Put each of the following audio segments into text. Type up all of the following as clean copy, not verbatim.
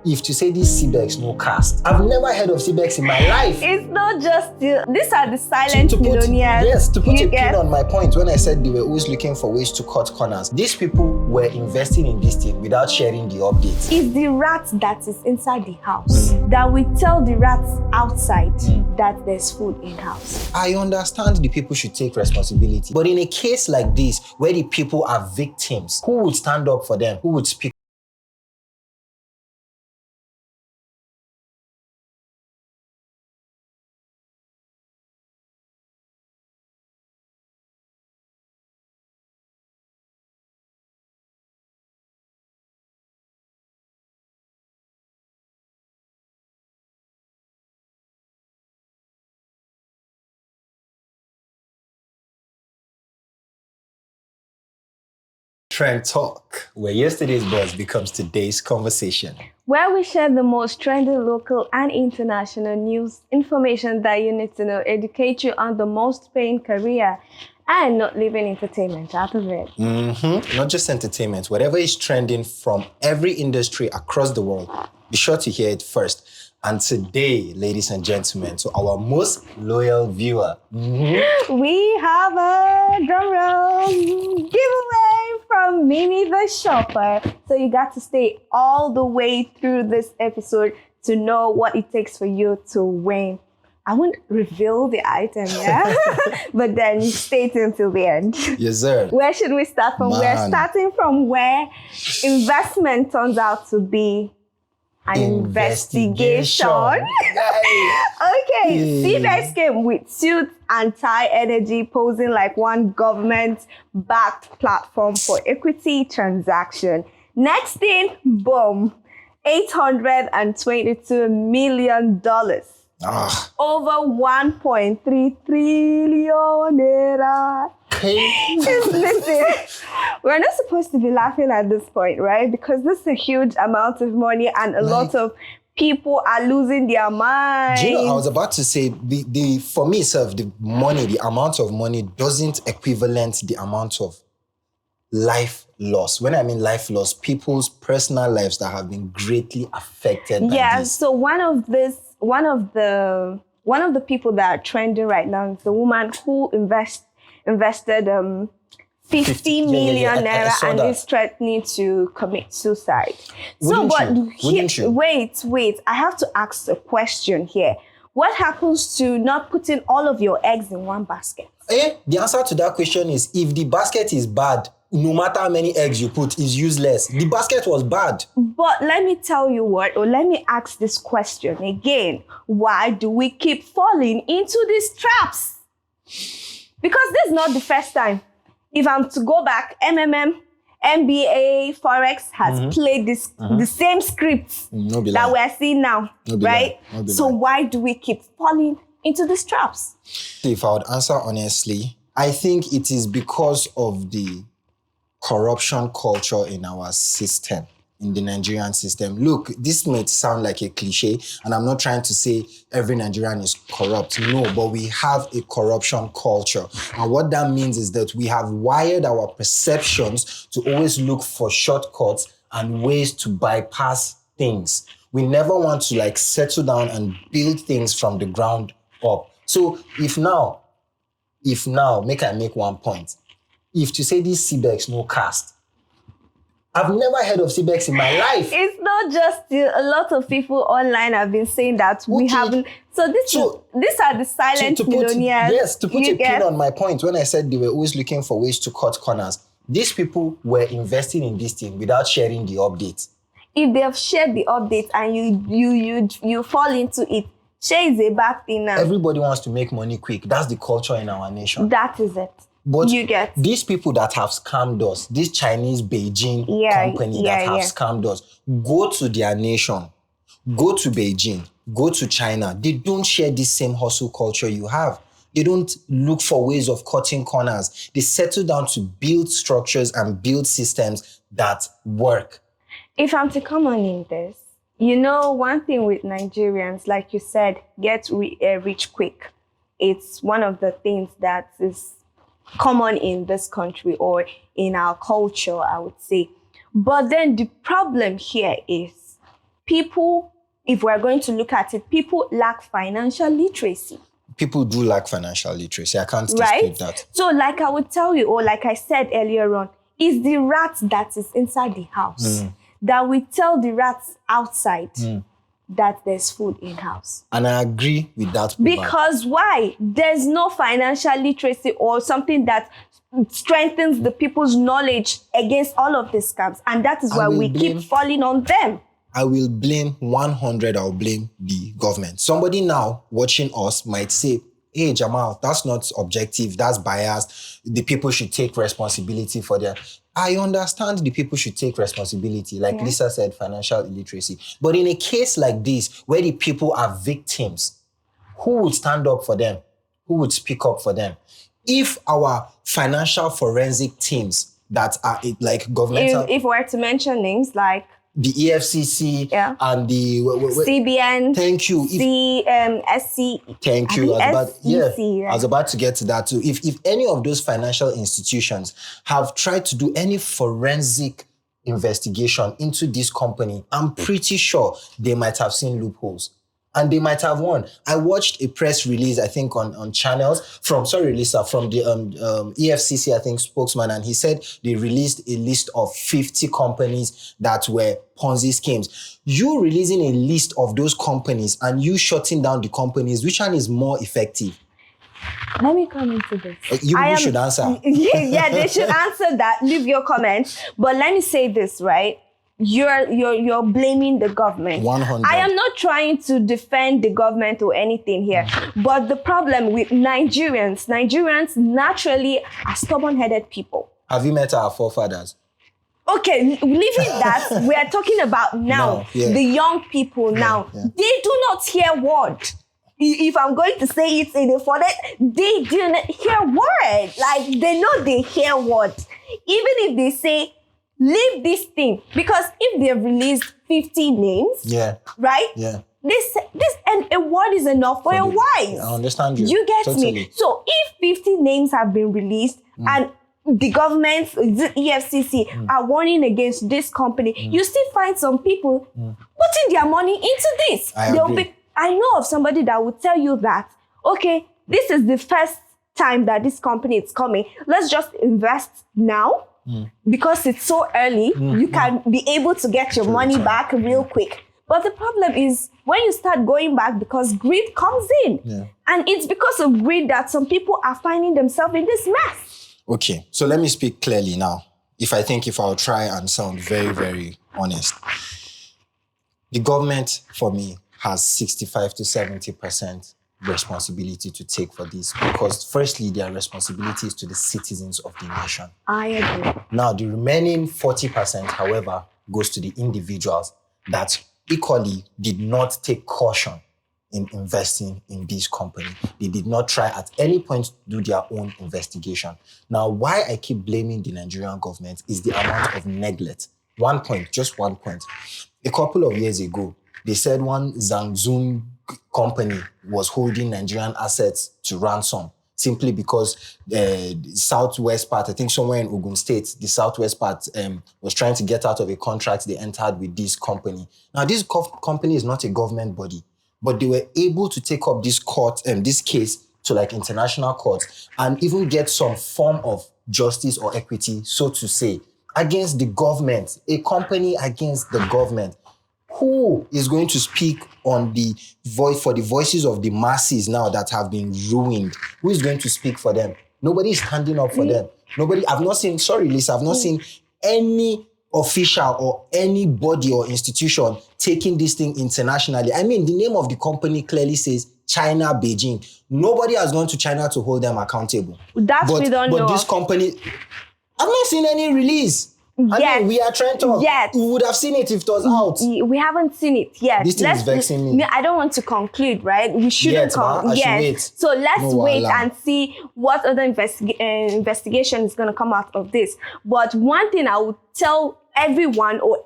if to say this CBEX no cast. I've never heard of CBEX in my life. It's not just these are the silent millionaires. Yes, to put a pin on my point when I said they were always looking for ways to cut corners. These people were investing in this thing without sharing the updates. It's the rat that is inside the house that we tell the rats outside that there's food in house. I understand the people should take responsibility, but in a case like this, where the people are victims, who would stand up for them? Who would speak? Trend Talk, where yesterday's buzz becomes today's conversation. Where we share the most trending local and international news, information that you need to know, educate you on the most paying career, and not leaving entertainment out of it. Not just entertainment, whatever is trending from every industry across the world, be sure to hear it first. And today, ladies and gentlemen, to our most loyal viewer, we have a drum roll giveaway from Mimi the Shopper. So you got to stay all the way through this episode to know what it takes for you to win. I won't reveal the item, yeah? But then stay tuned till the end. Yes, sir. Where should we start from? We're starting from where investment turns out to be an investigation. Okay, CBEX came with suits and tie energy, posing like one government-backed platform for equity transaction. Next thing, boom, $822 million. Over 1.3 trillion naira. Listen, we're not supposed to be laughing at this point, right? Because this is a huge amount of money and a lot of people are losing their minds. Do you know, I was about to say, for me, the amount of money doesn't equivalent the amount of life loss. When I mean life loss, people's personal lives that have been greatly affected by this. So one of the people that are trending right now is the woman who invested 50 million naira and is threatening to commit suicide. Wait, I have to ask a question here. What happens to not putting all of your eggs in one basket? The answer to that question is, if the basket is bad, no matter how many eggs you put, is useless. The basket was bad. But let me tell you let me ask this question again. Why do we keep falling into these traps? Because this is not the first time. If I'm to go back, NBA, Forex has played the same scripts that we're seeing now, right? So why do we keep falling into these traps? If I would answer honestly, I think it is because of the corruption culture in our system, in the Nigerian system. Look, this may sound like a cliche, and I'm not trying to say every Nigerian is corrupt. No, but we have a corruption culture. And what that means is that we have wired our perceptions to always look for shortcuts and ways to bypass things. We never want to settle down and build things from the ground up. So if now, make one point. If to say this CBEX no cast, I've never heard of CBEX in my life. It's not just a lot of people online have been saying that we haven't. So these are the silent millionaires. Yes, to put a pin on my point, when I said they were always looking for ways to cut corners, these people were investing in this thing without sharing the updates. If they have shared the updates and you fall into it, share is a bad thing now. Everybody wants to make money quick. That's the culture in our nation. That is it. But these people that have scammed us, this Chinese Beijing company that have scammed us, go to their nation, go to Beijing, go to China. They don't share this same hustle culture you have. They don't look for ways of cutting corners. They settle down to build structures and build systems that work. If I'm to come on in this, one thing with Nigerians, like you said, get rich quick. It's one of the things that is common in this country or in our culture, I would say. But then the problem here is people, if we're going to look at it, people lack financial literacy. People do lack financial literacy. I can't Right? dispute that. So like I would tell you, or like I said earlier on, it's the rat that is inside the house that we tell the rats outside that there's food in house. And I agree with that. Because why? There's no financial literacy or something that strengthens the people's knowledge against all of these scams. And that is why we keep falling on them. I will blame 100, I'll blame the government. Somebody now watching us might say, hey, Jamal, that's not objective, that's biased. The people should take responsibility for their... I understand the people should take responsibility, like Lisa said, financial illiteracy. But in a case like this, where the people are victims, who would stand up for them? Who would speak up for them? If our financial forensic teams that are like governmental... If we're to mention names like... the EFCC and the... CBN. Thank you. SC. Thank you. I was about to get to that too. If any of those financial institutions have tried to do any forensic investigation into this company, I'm pretty sure they might have seen loopholes. And they might have won. I watched a press release, I think, on channels from the EFCC, I think, spokesman, and he said they released a list of 50 companies that were Ponzi schemes. You releasing a list of those companies and you shutting down the companies, which one is more effective? Let me come into this. You should answer. Yeah, they should answer that. Leave your comments. But let me say this, right? You're blaming the government. 100. I am not trying to defend the government or anything here, but the problem with Nigerians naturally are stubborn-headed people. Have you met our forefathers? Okay, leaving that, we are talking about now, the young people now. They do not hear word. If I'm going to say it in a format, they do not hear word. Like, they know they hear word. Even if they say, leave this thing, because if they've released 50 names, right? Yeah. This and a word is enough for a wise. I understand you. You get me? So if 50 names have been released and the government, the EFCC are warning against this company, you still find some people putting their money into this. I know of somebody that would tell you that, okay, this is the first time that this company is coming. Let's just invest now. Because it's so early, you can be able to get your money back real quick. But the problem is when you start going back, because greed comes in. And it's because of greed that some people are finding themselves in this mess. Okay, so let me speak clearly now. If I'll try and sound very, very honest. The government, for me, has 65 to 70% responsibility to take for this, because firstly, their responsibility is to the citizens of the nation. I agree. Now, the remaining 40%, however, goes to the individuals that equally did not take caution in investing in this company. They did not try at any point to do their own investigation. Now, why I keep blaming the Nigerian government is the amount of neglect. Just one point. A couple of years ago, they said one Zhangzhou company was holding Nigerian assets to ransom simply because the southwest part, I think somewhere in Ogun State, the southwest part was trying to get out of a contract they entered with this company. Now, this company is not a government body, but they were able to take up this case to like international courts and even get some form of justice or equity, so to say, against the government, a company against the government. Who is going to speak on the voices of the masses now that have been ruined? Who is going to speak for them? Nobody is standing up for them. I've not seen any official or any body or institution taking this thing internationally. I mean, the name of the company clearly says China, Beijing. Nobody has gone to China to hold them accountable. We don't know. But this company, I've not seen any release. I mean, we are trying to... We would have seen it if it was out. We haven't seen it yet. This thing is vexing me. I don't want to conclude, right? We shouldn't conclude. Yes. So let's wait and see what other investigation is going to come out of this. But one thing I would tell everyone or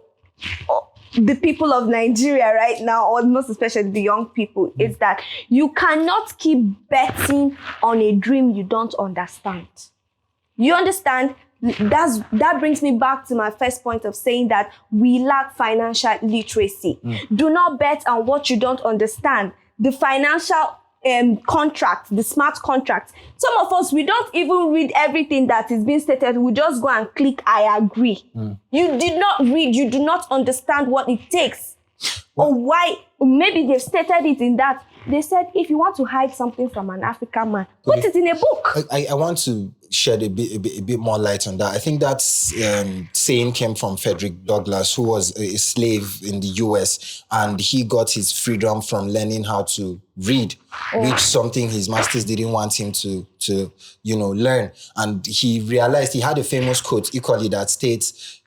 the people of Nigeria right now, or most especially the young people, is that you cannot keep betting on a dream you don't understand. You understand? that brings me back to my first point of saying that we lack financial literacy. Do not bet on what you don't understand. The financial contract, the smart contract. Some of us, we don't even read everything that is being stated. We just go and click, I agree. You did not read. You do not understand what it takes. Or why, maybe they've stated it in that. They said, if you want to hide something from an African man, put it in a book. I want to shed a bit more light on that. I think that saying came from Frederick Douglass, who was a slave in the US, and he got his freedom from learning how to read, which something his masters didn't want him to learn. And he realized, he had a famous quote equally that states,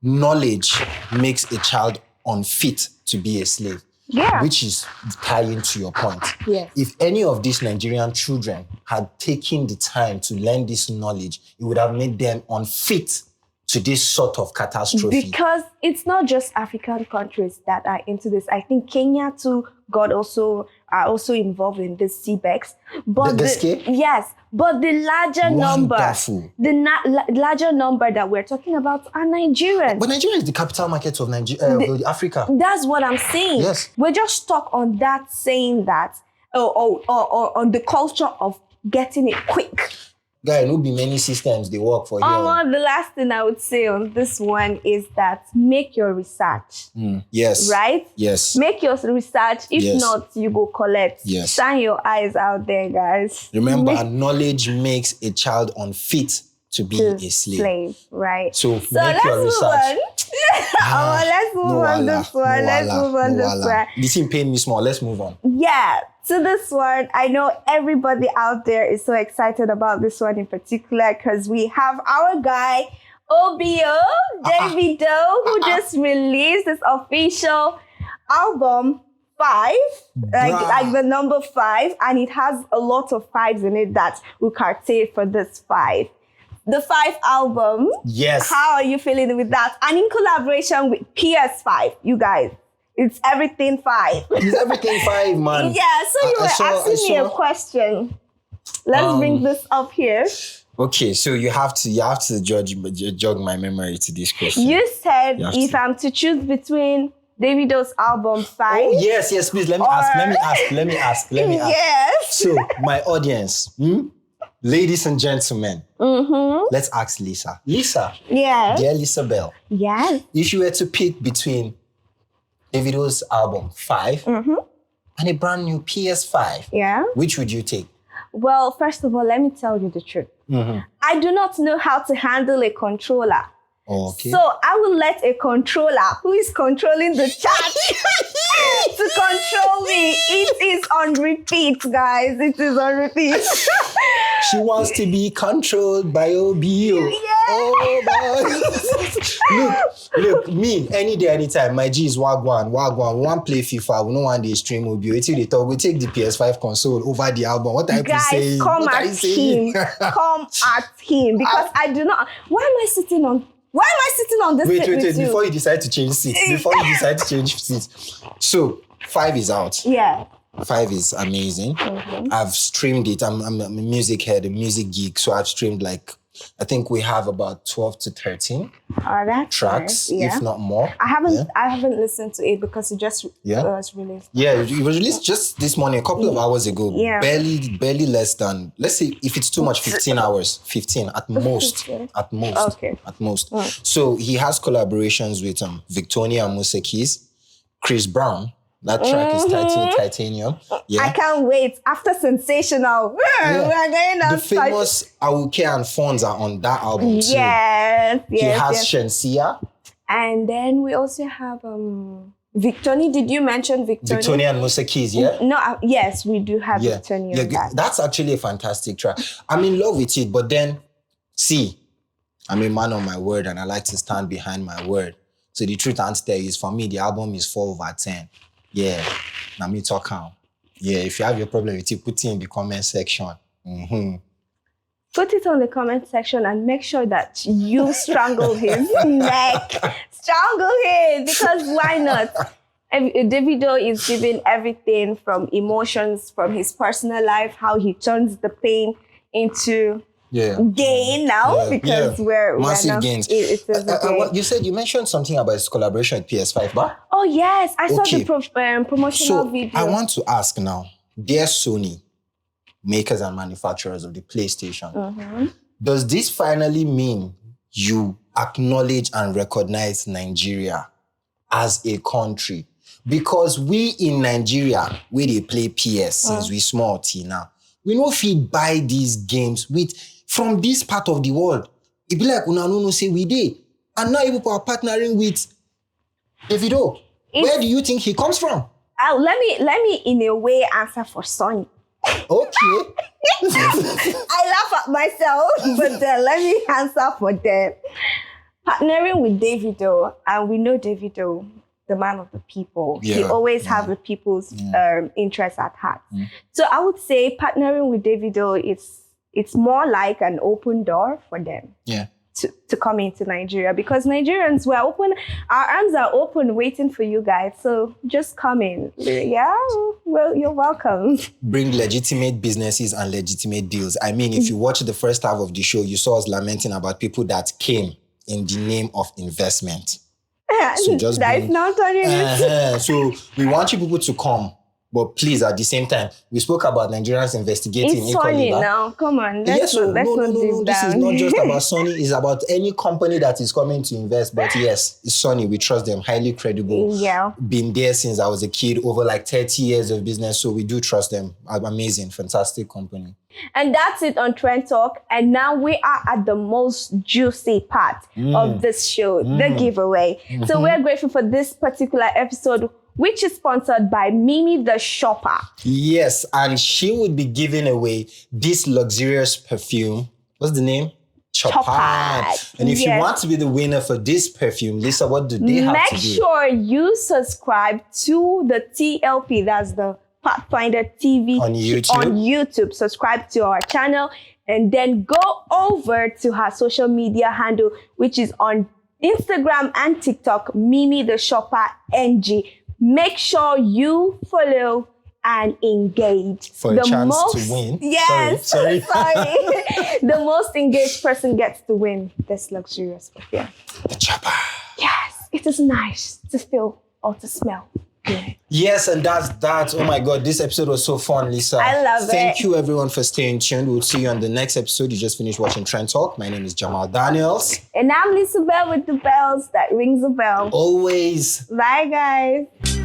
knowledge makes a child unfit to be a slave. Yeah. Which is tying to your point. Yes. If any of these Nigerian children had taken the time to learn this knowledge, it would have made them unfit to this sort of catastrophe. Because it's not just African countries that are into this. I think Kenya too are also involved in this CBEX. But yes, but the larger number that we're talking about are Nigerians. But Nigeria is the capital market of Africa. That's what I'm saying. Yes. We're just stuck on that, saying that, or on the culture of getting it quick. Guy, no be many systems they work for you. The last thing I would say on this one is that make your research. Yes. Right? Yes. Make your research. If not, you go collect. Yes. Shine your eyes out there, guys. Remember, knowledge makes a child unfit to be a slave. Right. So make your research. Let's move on this one. The thing paid me small. Let's move on. Yeah. To this one, I know everybody out there is so excited about this one in particular because we have our guy, OBO, Davido, who just released his official album, 5, like the number 5, and it has a lot of 5s in it that we cartoon for this 5. The 5 album. Yes. How are you feeling with that? And in collaboration with PS5, you guys. It's everything 5. It's everything 5, man. Yeah, so you were asking me a question. Let's bring this up here. Okay, so you have to jog my memory to this question. You said if I'm to choose between Davido's album 5. Oh, yes, please. Let me ask. Yes. So, my audience, ladies and gentlemen, let's ask Lisa. Lisa. Yes. Dear Lisa Bell. Yes. If you were to pick between Davido's album 5 and a brand new PS5, which would you take? Well, first of all, let me tell you the truth. I do not know how to handle a controller. Okay. So I will let a controller who is controlling the chat to control me. It is on repeat, guys. It is on repeat. She wants to be controlled by OBO. Yeah. Oh, look, me, any day, anytime, my G is Wagwan. We want play FIFA, we don't want the stream OBO. We take the PS5 console over the album. What are you saying? Come at him. Because I do not. Why am I sitting on this seat with you? Before you decide to change seats. So, 5 is out. Yeah. 5 is amazing. I've streamed it. I'm a music head, a music geek. So I've streamed I think we have about 12 to 13 tracks, if not more. I haven't listened to it because it just was released. Yeah, it was released just this morning, a couple of hours ago. Yeah. Barely less than, let's say if it's too much, 15 hours. 15 at most. At most. Okay. At most. So he has collaborations with Victoria Musekis, Chris Brown. That track is titled Titanium. Yeah. I can't wait. After Sensational, we're going on. The famous Awuke and Fonz are on that album too. Yes. He has Shensia. And then we also have Victoria. Did you mention Victoria? Victoria and Musekis, yeah? No, yes, we do have Victoria. Yeah, that's actually a fantastic track. I'm in love with it, but then, I'm a man of my word and I like to stand behind my word. So the truth and there is, for me, the album is 4/10. Yeah, now me talk now. Yeah, if you have your problem with it, put it in the comment section. Put it on the comment section and make sure that you strangle his neck. Strangle him, because why not? Davido is giving everything from emotions, from his personal life, how he turns the pain into gain now because we're massive not, gains. It is a gain. You mentioned something about his collaboration with PS5, but oh yes, I saw the promotional video. I want to ask now, dear Sony, makers and manufacturers of the PlayStation, does this finally mean you acknowledge and recognize Nigeria as a country? Because we in Nigeria, where they play PS since we small T now, we know if we buy these games from this part of the world. It be like no say we did. And now people are partnering with Davido. Where do you think he comes from? Let me in a way answer for Sony. Okay. I laugh at myself, but let me answer for them. Partnering with Davido, and we know Davido, the man of the people. He always have the people's interests at heart. So I would say partnering with Davido, it's more like an open door for them. To come into Nigeria, because Nigerians were open, our arms are open waiting for you guys. So just come in. Yeah, well, you're welcome. Bring legitimate businesses and legitimate deals. I mean, if you watch the first half of the show, you saw us lamenting about people that came in the name of investment. So just that is not turning it. So we want you people to come. But please, at the same time, we spoke about Nigerians investigating. It's Sony now. Come on. Let's not This is not just about Sony. It's about any company that is coming to invest. But yes, it's Sony. We trust them. Highly credible. Yeah. Been there since I was a kid. Over like 30 years of business. So we do trust them. Amazing. Fantastic company. And that's it on Trend Talk. And now we are at the most juicy part of this show, the giveaway. So we're grateful for this particular episode, which is sponsored by Mimi the Shopper. Yes, and she would be giving away this luxurious perfume. What's the name? Chopad. And if you want to be the winner for this perfume, Lisa, what do they have to do? Make sure you subscribe to the TLP, that's the Pathfinder TV on YouTube. Subscribe to our channel and then go over to her social media handle, which is on Instagram and TikTok, Mimi the Shopper NG. Make sure you follow and engage. For a chance to win. Yes. Sorry. The most engaged person gets to win this luxurious perfume. The chopper. Yes. It is nice to feel or to smell good. Yes, and that's that. Oh my God, this episode was so fun, Lisa. I love it. Thank you everyone for staying tuned. We'll see you on the next episode. You just finished watching Trend Talk. My name is Jamal Daniels. And I'm Lisa Bell with the bells that rings a bell. Always. Bye, guys.